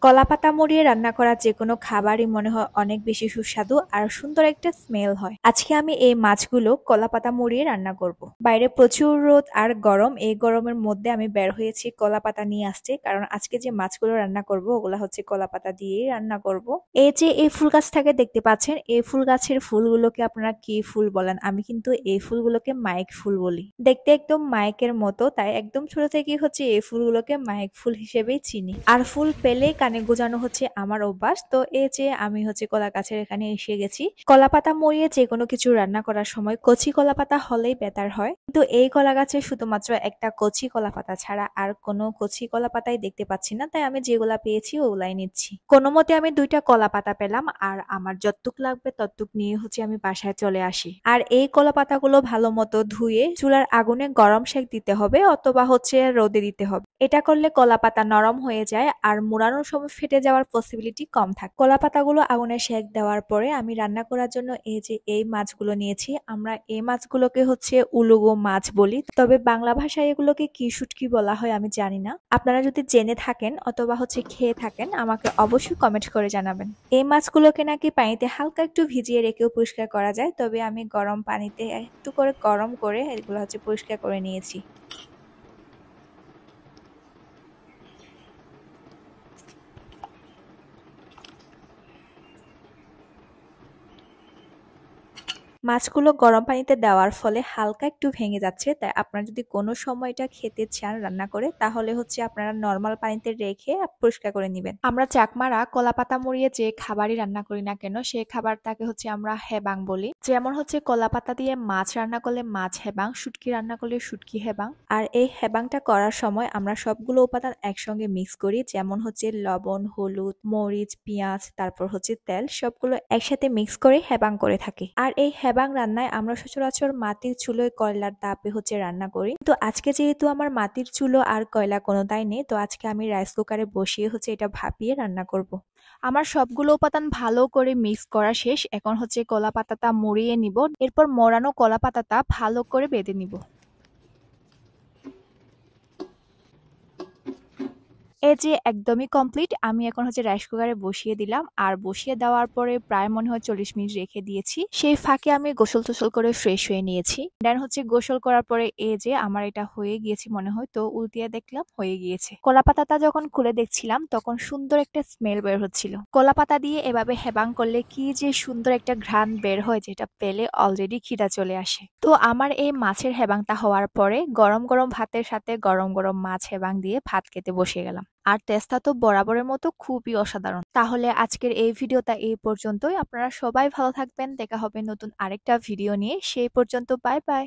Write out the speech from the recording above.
কলাপাতা মুড়িয়ে রান্না করা যেকোনো খাবারই মনে হয় অনেক বেশি সুস্বাদু আর সুন্দর একটা স্মেল হয়। আজকে আমি এই মাছগুলো কলাপাতা মুড়িয়ে রান্না করব। বাইরে প্রচুর রোদ আর গরম, এই গরমের মধ্যে আমি বের হয়েছি কলাপাতা নিয়ে আসতে, কারণ আজকে যে মাছগুলো রান্না করব ওগুলা হচ্ছে কলাপাতা দিয়েই রান্না করব। এই যে এই ফুল গাছটাকে দেখতে পাচ্ছেন, এই ফুল গাছের ফুলগুলোকে আপনারা কি ফুল বলেন? আমি কিন্তু এই ফুলগুলোকে মাইক ফুল বলি। দেখতে একদম মাইকের মতো, তাই একদম ছোট থেকেই হচ্ছে এই ফুলগুলোকে মাইক ফুল হিসেবেই চিনি। আর ফুল পেলে কানে গোজানো হচ্ছে আমার অভ্যাস। তো এই যে আমি হচ্ছে কলা গাছের এখানে এসে গেছি। কলা পাতা মরিয়ে যে কোনো কিছু রান্না করার সময় কচি কলা পাতা হলেই বেটার হয়, কিন্তু এই কলা গাছে শুধুমাত্র একটা কচি কলা পাতা ছাড়া আর কোনো কচি কলা পাতাই দেখতে পাচ্ছি না, তাই আমি যেগুলা পেয়েছি ওগুলাই নিচ্ছি। কোনো মতে আমি 2টা কলা পাতা পেলাম, আর আমার যতটুক লাগবে ততটুক নিয়ে হচ্ছে আমি বাসায় চলে আসি। আর এই কলা পাতাগুলো ভালো মতো ধুয়ে চুলার আগুনে গরম সেক দিতে হবে, অথবা হচ্ছে রোদে দিতে হবে। এটা করলে কলা পাতা নরম হয়ে যায় আর মুড়ানোর সময় ফেটে যাওয়ার পসিবিলিটি কম থাকে। কলা পাতাগুলো আগুনে সেক দেওয়ার পরে আমি রান্না করার জন্য এই যে এই মাছগুলো নিয়েছি। আমরা এই মাছগুলোকে হচ্ছে উলুগো মাছ বলি, তবে বাংলা ভাষায় এগুলোকে কি শুটকি বলা হয় আমি জানি না। আপনারা যদি জেনে থাকেন অথবা হচ্ছে খেয়ে থাকেন আমাকে অবশ্যই কমেন্ট করে জানাবেন। এই মাছগুলোকে নাকি পানিতে হালকা একটু ভিজিয়ে রেখেও পরিষ্কার করা যায়, তবে আমি গরম পানিতে একটু করে গরম করে এগুলো হচ্ছে পরিষ্কার করে নিয়েছি। মাছগুলো গরম পানিতে দেওয়ার ফলে হালকা একটু ভেঙে যাচ্ছে, তাই আপনারা যদি কোনো সময় এটা খেতে চান রান্না করে, তাহলে হচ্ছে আপনারা নর্মাল পানিতে রেখে পরিষ্কার করে নেবেন। আমরা চাকমারা কলা পাতা মুড়িয়ে যে খাবারই রান্না করি না কেন, সেই খাবারটাকে হচ্ছে আমরা হেবাং বলি। যেমন হচ্ছে কলা পাতা দিয়ে মাছ রান্না করলে মাছ হেবাং, শুটকি রান্না করলে শুটকি হেবাং। আর এই হেবাংটা করার সময় আমরা সবগুলো উপাদান একসঙ্গে মিক্স করি, যেমন হচ্ছে লবণ, হলুদ, মরিচ, পেঁয়াজ, তারপর হচ্ছে তেল, সবগুলো একসাথে মিক্স করে হেবাং করে থাকি। আর এই হেবাং রান্নায় আমরা সচরাচর মাটির চুলোয় কয়লার তাপে হচ্ছে রান্না করি, তো আজকে যেহেতু আমার মাটির চুলো আর কয়লা কোনোটাই নেই, তো আজকে আমি রাইস কুকারে বসিয়ে হচ্ছে এটা ভাপিয়ে রান্না করব। আমার সবগুলো উপাদান ভালো করে মিক্স করা শেষ। এখন হচ্ছে কলা পাতাটা মুড়িয়ে নিব, এরপর মোড়ানো কলা পাতাটা ভালো করে বেঁধে নিব। এই যে একদমই কমপ্লিট। আমি এখন হচ্ছে রাইস কুকারে বসিয়ে দিলাম, আর বসিয়ে দেওয়ার পরে প্রায় মনে হয় 40 মিনিট রেখে দিয়েছি। সেই ফাঁকে আমি গোসল টোসল করে ফ্রেশ হয়ে নিয়েছি। দেন হচ্ছে গোসল করার পরে এই যে আমার এটা হয়ে গিয়েছে মনে হয়, তো উল্টিয়ে দেখলাম হয়ে গিয়েছে। কলা পাতাটা যখন খুলে দেখছিলাম তখন সুন্দর একটা স্মেল বের হচ্ছিল। কলা পাতা দিয়ে এভাবে হেবাং করলে কি যে সুন্দর একটা ঘ্রাণ বের হয়, যেটা পেলে অলরেডি খিদা চলে আসে। তো আমার এই মাছের হেবাংটা হওয়ার পরে গরম গরম ভাতের সাথে গরম গরম মাছ হেবাং দিয়ে ভাত খেতে বসে গেলাম। আর টেস্টটা তো বরাবরের মতো খুবই অসাধারণ। তাহলে আজকের এই ভিডিওটা এই পর্যন্তই। আপনারা সবাই ভালো থাকবেন। দেখা হবে নতুন আরেকটা ভিডিও নিয়ে। সেই পর্যন্ত বাই বাই।